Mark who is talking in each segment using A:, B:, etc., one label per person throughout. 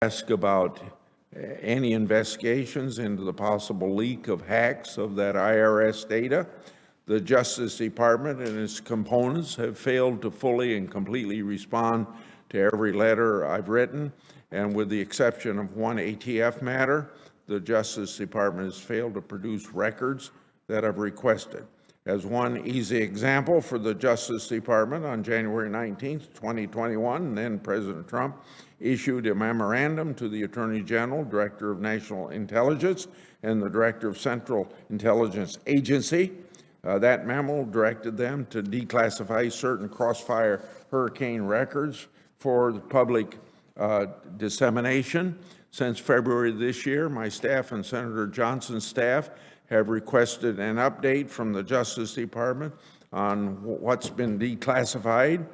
A: ask about any investigations into the possible leak of hacks of that IRS data. The Justice Department and its components have failed to fully and completely respond to every letter I've written, and with the exception of one ATF matter, the Justice Department has failed to produce records that I've requested. As one easy example, for the Justice Department, on January 19th, 2021, then President Trump issued a memorandum to the Attorney General, Director of National Intelligence, and the Director of Central Intelligence Agency. That memo directed them to declassify certain Crossfire hurricane records for the public dissemination. Since February this year, my staff and Senator Johnson's staff have requested an update from the Justice Department on what's been declassified.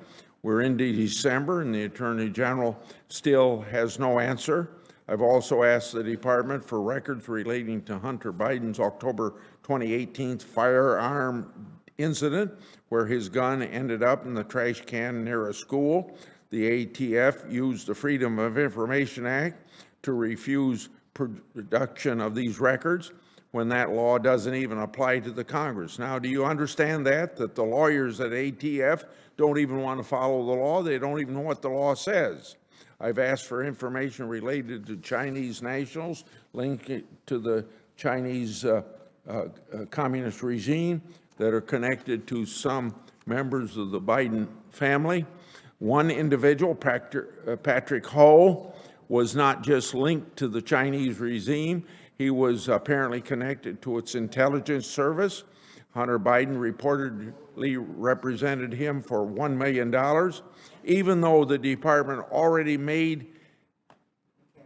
A: We're into December and the Attorney General still has no answer. I've also asked the department for records relating to Hunter Biden's October 2018 firearm incident, where his gun ended up in the trash can near a school. The ATF used the Freedom of Information Act to refuse production of these records when that law doesn't even apply to the Congress. Now, do you understand that the lawyers at ATF don't even want to follow the law? They don't even know what the law says. I've asked for information related to Chinese nationals linked to the Chinese communist regime that are connected to some members of the Biden family. One individual, Patrick Ho, was not just linked to the Chinese regime, he was apparently connected to its intelligence service. Hunter Biden reportedly represented him for $1 million, even though the department already made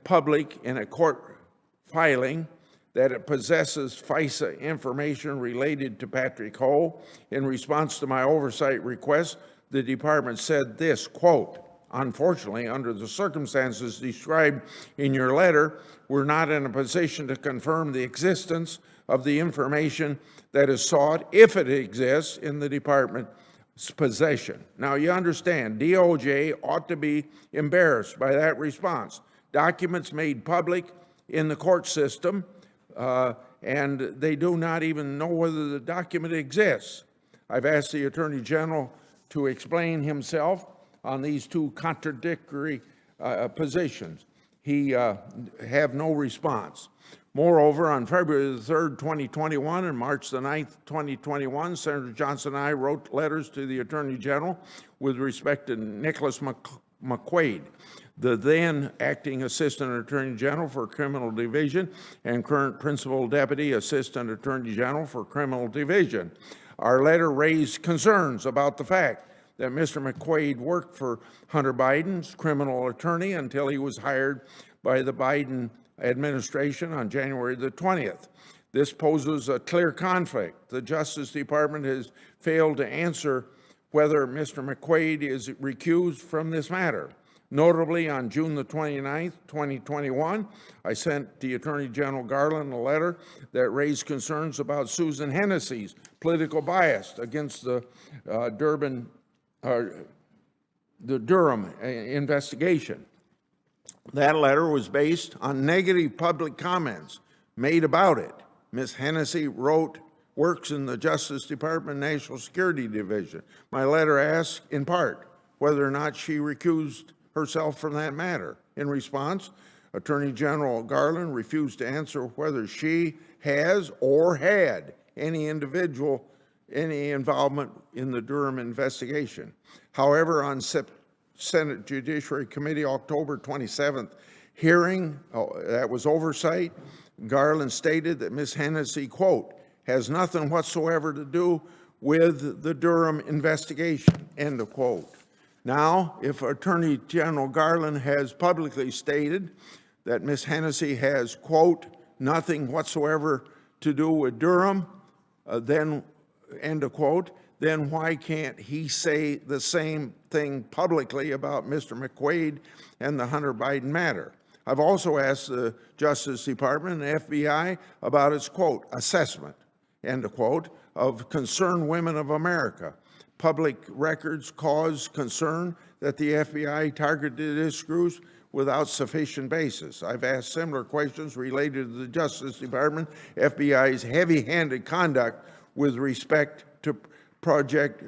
A: public in a court filing that it possesses FISA information related to Patrick Ho. In response to my oversight request, the department said this, quote, "Unfortunately, under the circumstances described in your letter, we're not in a position to confirm the existence of the information that is sought, if it exists, in the department's possession." Now, you understand, DOJ ought to be embarrassed by that response. Documents made public in the court system, and they do not even know whether the document exists. I've asked the Attorney General to explain himself on these two contradictory positions. He have no response. Moreover, on February the 3rd, 2021 and March the 9th, 2021, Senator Johnson and I wrote letters to the Attorney General with respect to Nicholas McQuaid, the then acting Assistant Attorney General for Criminal Division and current Principal Deputy Assistant Attorney General for Criminal Division. Our letter raised concerns about the fact that Mr. McQuaid worked for Hunter Biden's criminal attorney until he was hired by the Biden administration on January the 20th. This poses a clear conflict. The Justice Department has failed to answer whether Mr. McQuaid is recused from this matter. Notably, on June the 29th, 2021, I sent the Attorney General Garland a letter that raised concerns about Susan Hennessy's political bias against the Durham investigation. That letter was based on negative public comments made about it. Ms. Hennessy works in the Justice Department National Security Division. My letter asked, in part, whether or not she recused herself from that matter. In response, Attorney General Garland refused to answer whether she has or had any involvement in the Durham investigation. However, on Senate Judiciary Committee October 27th hearing, that was oversight, Garland stated that Ms. Hennessy, quote, "has nothing whatsoever to do with the Durham investigation," end of quote. Now, if Attorney General Garland has publicly stated that Ms. Hennessy has, quote, "nothing whatsoever to do with Durham," then, end of quote, then why can't he say the same thing publicly about Mr. McQuaid and the Hunter Biden matter? I've also asked the Justice Department and FBI about its, quote, "assessment," end of quote, of concerned women of America. Public records cause concern that the FBI targeted its groups without sufficient basis. I've asked similar questions related to the Justice Department, FBI's heavy-handed conduct with respect to Project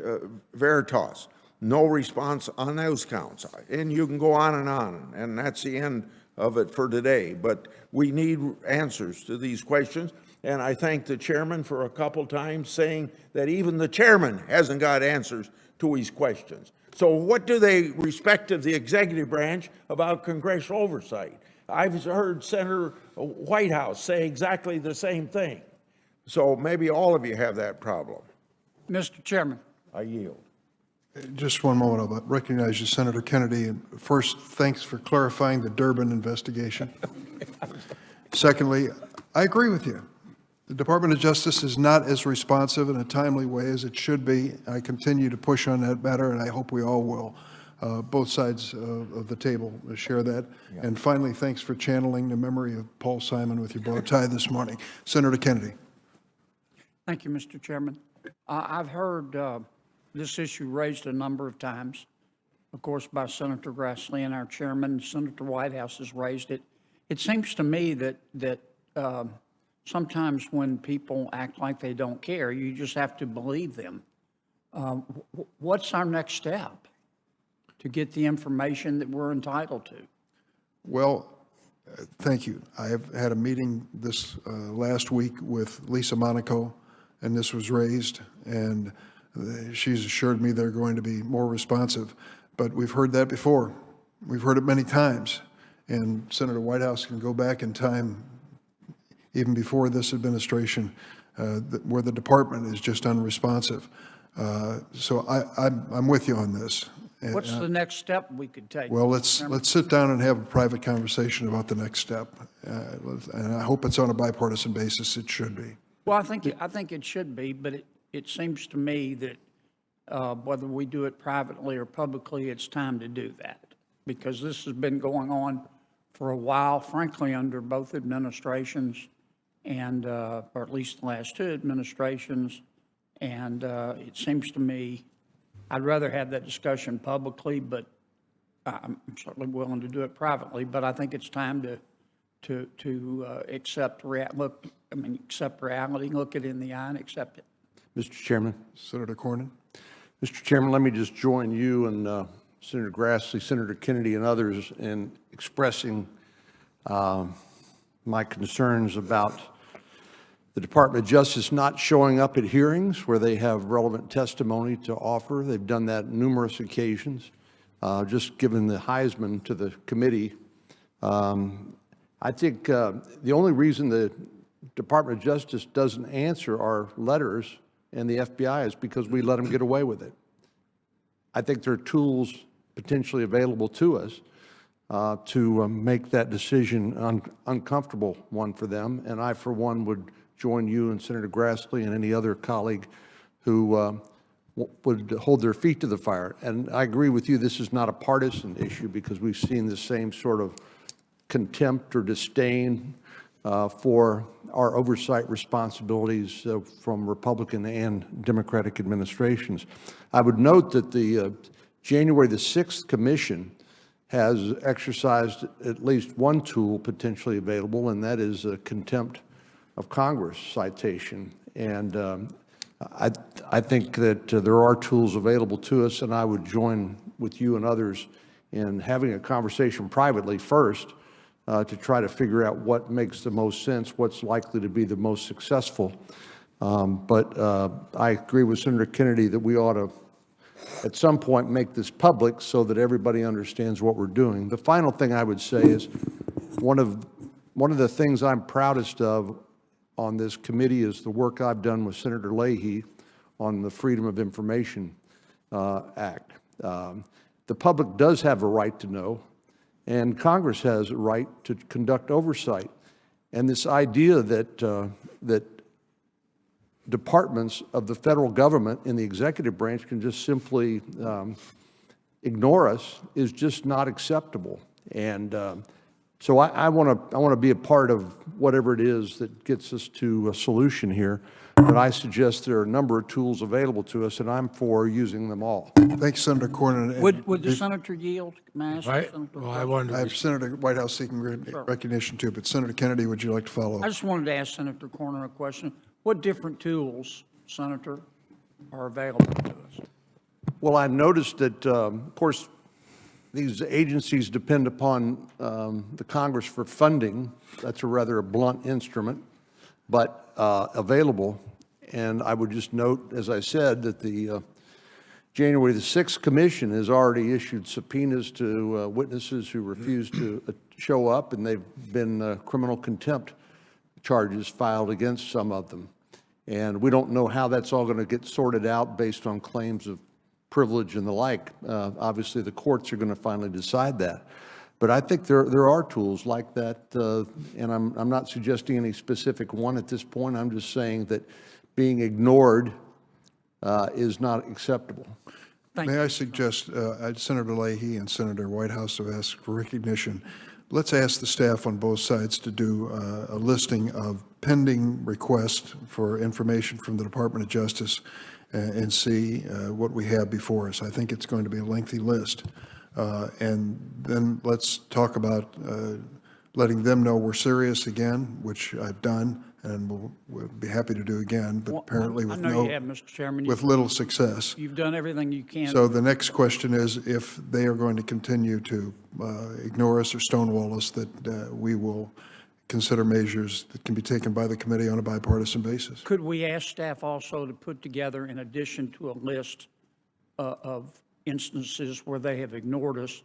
A: Veritas. No response on those counts. And you can go on, and that's the end of it for today. But we need answers to these questions. And I thank the chairman for a couple times saying that even the chairman hasn't got answers to his questions. So what do they respect of the executive branch about congressional oversight? I've heard Senator Whitehouse say exactly the same thing. So maybe all of you have that problem.
B: Mr. Chairman.
A: I yield.
C: Just one moment. I'll recognize you, Senator Kennedy. And first, thanks for clarifying the Durbin investigation. Secondly, I agree with you. The Department of Justice is not as responsive in a timely way as it should be. I continue to push on that matter, and I hope we all will. Both sides of the table share that. Yeah. And finally, thanks for channeling the memory of Paul Simon with your bow tie this morning. Senator Kennedy.
B: Thank you, Mr. Chairman. I've heard this issue raised a number of times, of course, by Senator Grassley and our chairman. Senator Whitehouse has raised it. It seems to me that sometimes when people act like they don't care, you just have to believe them. What's our next step to get the information that we're entitled to?
C: Well, thank you. I have had a meeting this last week with Lisa Monaco, and this was raised, and she's assured me they're going to be more responsive. But we've heard that before. We've heard it many times. And Senator Whitehouse can go back in time, even before this administration, where the department is just unresponsive. So I'm with you on this. And,
B: what's the next step we could take?
C: Well, let's sit down and have a private conversation about the next step. And I hope it's on a bipartisan basis. It should be.
B: Well, I think it should be, but it seems to me that whether we do it privately or publicly, it's time to do that, because this has been going on for a while, frankly, under both administrations, and or at least the last two administrations. And it seems to me I'd rather have that discussion publicly, but I'm certainly willing to do it privately. But I think it's time to accept reality, look it in the eye, and accept it.
D: Mr. Chairman.
C: Senator Cornyn.
D: Mr. Chairman, let me just join you and Senator Grassley, Senator Kennedy, and others in expressing my concerns about the Department of Justice not showing up at hearings where they have relevant testimony to offer. They've done that on numerous occasions. Just given the Heisman to the committee, I think the only reason the Department of Justice doesn't answer our letters and the FBI is because we let them get away with it. I think there are tools potentially available to us to make that decision uncomfortable one for them. And I, for one, would join you and Senator Grassley and any other colleague who would hold their feet to the fire. And I agree with you, this is not a partisan issue, because we've seen the same sort of contempt or disdain for our oversight responsibilities from Republican and Democratic administrations. I would note that the January the 6th Commission has exercised at least one tool potentially available, and that is a contempt of Congress citation. And I think that there are tools available to us, and I would join with you and others in having a conversation privately first to try to figure out what makes the most sense, what's likely to be the most successful. But I agree with Senator Kennedy that we ought to, at some point, make this public so that everybody understands what we're doing. The final thing I would say is one of the things I'm proudest of on this committee is the work I've done with Senator Leahy on the Freedom of Information Act. The public does have a right to know, and Congress has a right to conduct oversight. And this idea that that departments of the federal government in the executive branch can just simply ignore us is just not acceptable. And so I want to be a part of whatever it is that gets us to a solution here. but I suggest there are a number of tools available to us, and I'm for using them all.
C: Thanks, Senator Cornyn. And
B: Would the senator yield? May I ask the
E: Right?
B: senator?
E: Well, I wanted
C: I
E: to
C: have Senator Whitehouse seeking recognition too, but Senator Kennedy, would you like to follow
B: I
C: up?
B: just wanted to ask Senator Corner a question. What different tools, Senator, are available to us?
D: Well, I noticed that, of course, these agencies depend upon the Congress for funding. That's a rather blunt instrument, but available. And I would just note, as I said, that the January the 6th Commission has already issued subpoenas to witnesses who refuse to show up, and they've been criminal contempt charges filed against some of them. And we don't know how that's all going to get sorted out based on claims of privilege and the like. Obviously, the courts are going to finally decide that. But I think there are tools like that, and I'm not suggesting any specific one at this point. I'm just saying that being ignored is not acceptable.
C: May I suggest, Senator Leahy and Senator Whitehouse have asked for recognition. Let's ask the staff on both sides to do a listing of pending requests for information from the Department of Justice and see what we have before us. I think it's going to be a lengthy list. And then let's talk about letting them know we're serious again, which I've done, and we'll be happy to do again, but apparently with
B: I know you have, Mr. Chairman.
C: with little success.
B: You've done everything you can.
C: So the next question is if they are going to continue to ignore us or stonewall us, that we will consider measures that can be taken by the committee on a bipartisan basis.
B: Could we ask staff also to put together, in addition to a list of instances where they have ignored us,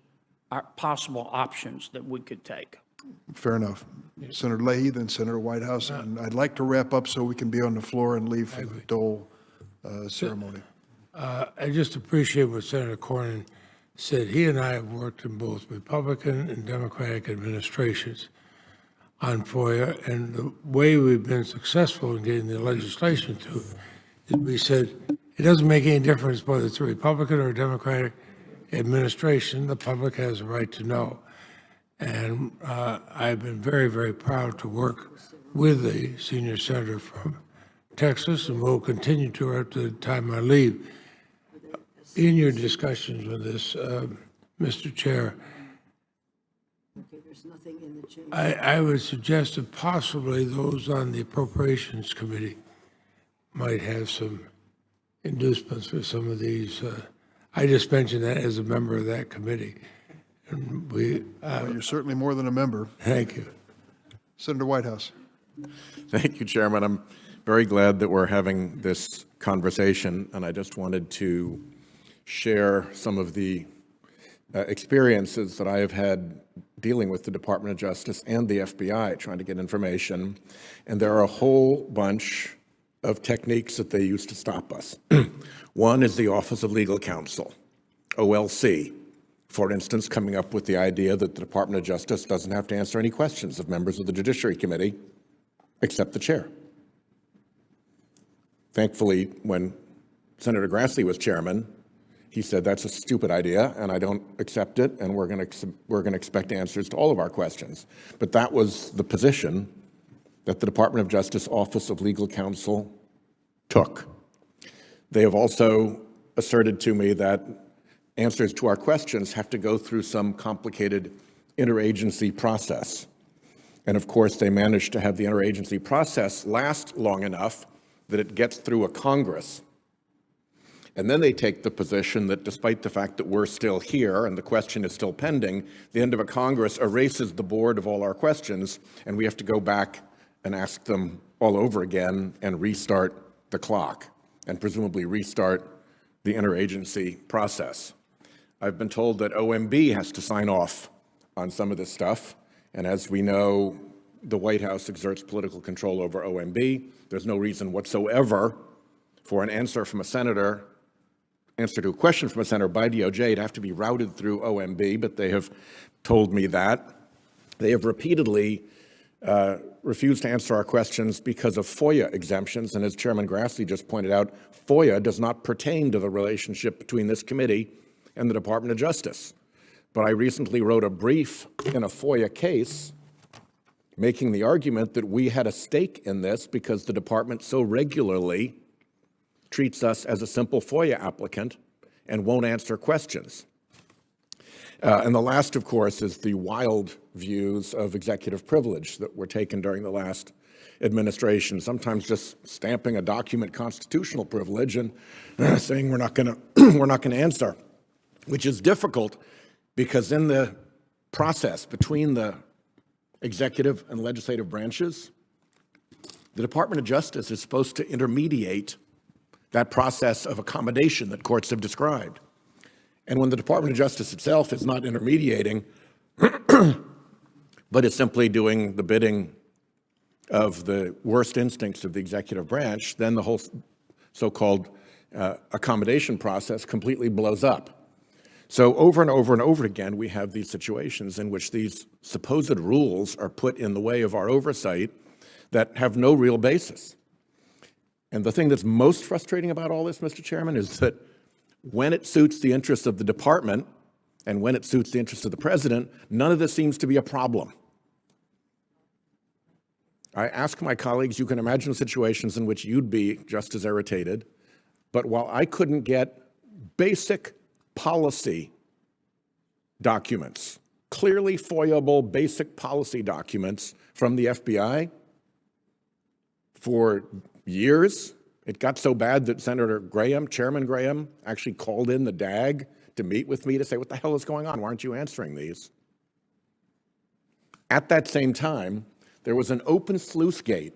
B: our possible options that we could take?
C: Fair enough. Senator Leahy, then Senator Whitehouse, and I'd like to wrap up so we can be on the floor and leave for the Dole ceremony.
E: I just appreciate what Senator Cornyn said. He and I have worked in both Republican and Democratic administrations on FOIA, and the way we've been successful in getting the legislation to is we said it doesn't make any difference whether it's a Republican or a Democratic administration. The public has a right to know. And I've been very, very proud to work with the senior senator from Texas, and will continue to up to the time I leave. In your discussions with this, Mr. Chair, I would suggest that possibly those on the Appropriations Committee might have some inducements for some of these. I just mentioned that as a member of that committee. And
C: Well, you're certainly more than a member.
E: thank you.
C: Senator Whitehouse.
F: Thank you, Chairman. I'm very glad that we're having this conversation, and I just wanted to share some of the experiences that I have had dealing with the Department of Justice and the FBI, trying to get information. And there are a whole bunch of techniques that they use to stop us. One is the Office of Legal Counsel, OLC. For instance, coming up with the idea that the Department of Justice doesn't have to answer any questions of members of the Judiciary Committee, except the chair. Thankfully, when Senator Grassley was chairman, he said that's a stupid idea, and I don't accept it, and we're going to expect answers to all of our questions. But that was the position that the Department of Justice Office of Legal Counsel took. They have also asserted to me that answers to our questions have to go through some complicated interagency process. And of course, they managed to have the interagency process last long enough that it gets through a Congress. And then they take the position that despite the fact that we're still here and the question is still pending, the end of a Congress erases the board of all our questions, and we have to go back and ask them all over again and restart the clock and presumably restart the interagency process. I've been told that OMB has to sign off on some of this stuff, and as we know, the White House exerts political control over OMB. There's no reason whatsoever for an answer from a senator, answer to a question from a senator by DOJ to have to be routed through OMB, but they have told me that. They have repeatedly refused to answer our questions because of FOIA exemptions, and as Chairman Grassley just pointed out, FOIA does not pertain to the relationship between this committee and the Department of Justice. But I recently wrote a brief in a FOIA case making the argument that we had a stake in this because the department so regularly treats us as a simple FOIA applicant and won't answer questions. And the last, of course, is the wild views of executive privilege that were taken during the last administration, sometimes just stamping a document constitutional privilege and saying we're not going to answer, which is difficult because in the process between the executive and legislative branches, the Department of Justice is supposed to intermediate that process of accommodation that courts have described. And when the Department of Justice itself is not intermediating, but is simply doing the bidding of the worst instincts of the executive branch, then the whole so-called accommodation process completely blows up. So over and over and over again, we have these situations in which these supposed rules are put in the way of our oversight that have no real basis. And the thing that's most frustrating about all this, Mr. Chairman, is that when it suits the interests of the department and when it suits the interests of the president, none of this seems to be a problem. I ask my colleagues, you can imagine situations in which you'd be just as irritated, but while I couldn't get basic policy documents, clearly FOIA-able basic policy documents from the FBI for years, it got so bad that Senator Graham, Chairman Graham, actually called in the DAG to meet with me to say, what the hell is going on? Why aren't you answering these? At that same time, there was an open sluice gate,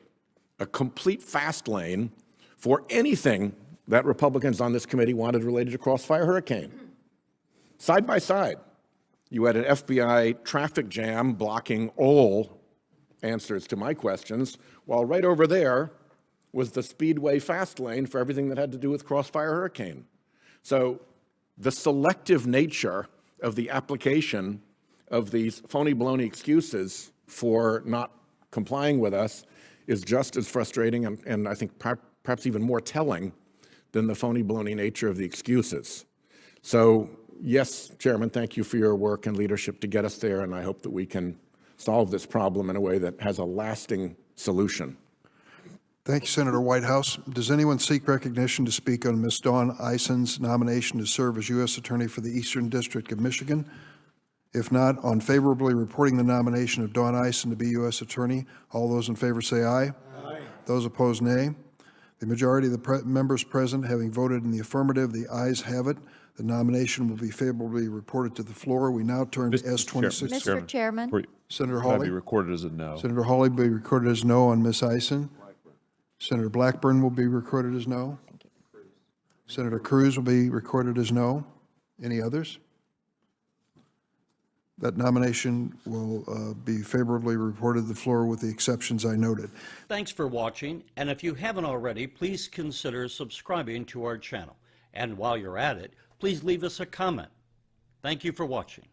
F: a complete fast lane for anything that Republicans on this committee wanted related to Crossfire Hurricane. Side by side, you had an FBI traffic jam blocking all answers to my questions, while right over there was the Speedway fast lane for everything that had to do with Crossfire Hurricane. So the selective nature of the application of these phony baloney excuses for not complying with us is just as frustrating and I think perhaps even more telling than the phony baloney nature of the excuses. So yes, Chairman, thank you for your work and leadership to get us there, and I hope that we can solve this problem in a way that has a lasting solution.
C: Thank you, Senator Whitehouse. Does anyone seek recognition to speak on Ms. Dawn Eisen's nomination to serve as U.S. Attorney for the Eastern District of Michigan? If not, on favorably reporting the nomination of Dawn Eisen to be U.S. Attorney, all those in favor say aye. Aye. Those opposed, nay. The majority of the members present having voted in the affirmative, the ayes have it. The nomination will be favorably reported to the floor. We now turn to S26.
G: Mr. Chairman.
C: Senator Hawley.
H: Be recorded as a no.
C: Senator Hawley will be recorded as no on Ms. Eisen. Senator Blackburn will be recorded as no. Senator Cruz will be recorded as no. Any others? That nomination will be favorably reported to the floor with the exceptions I noted.
I: Thanks for watching, and if you haven't already, please consider subscribing to our channel. And while you're at it, please leave us a comment. Thank you for watching.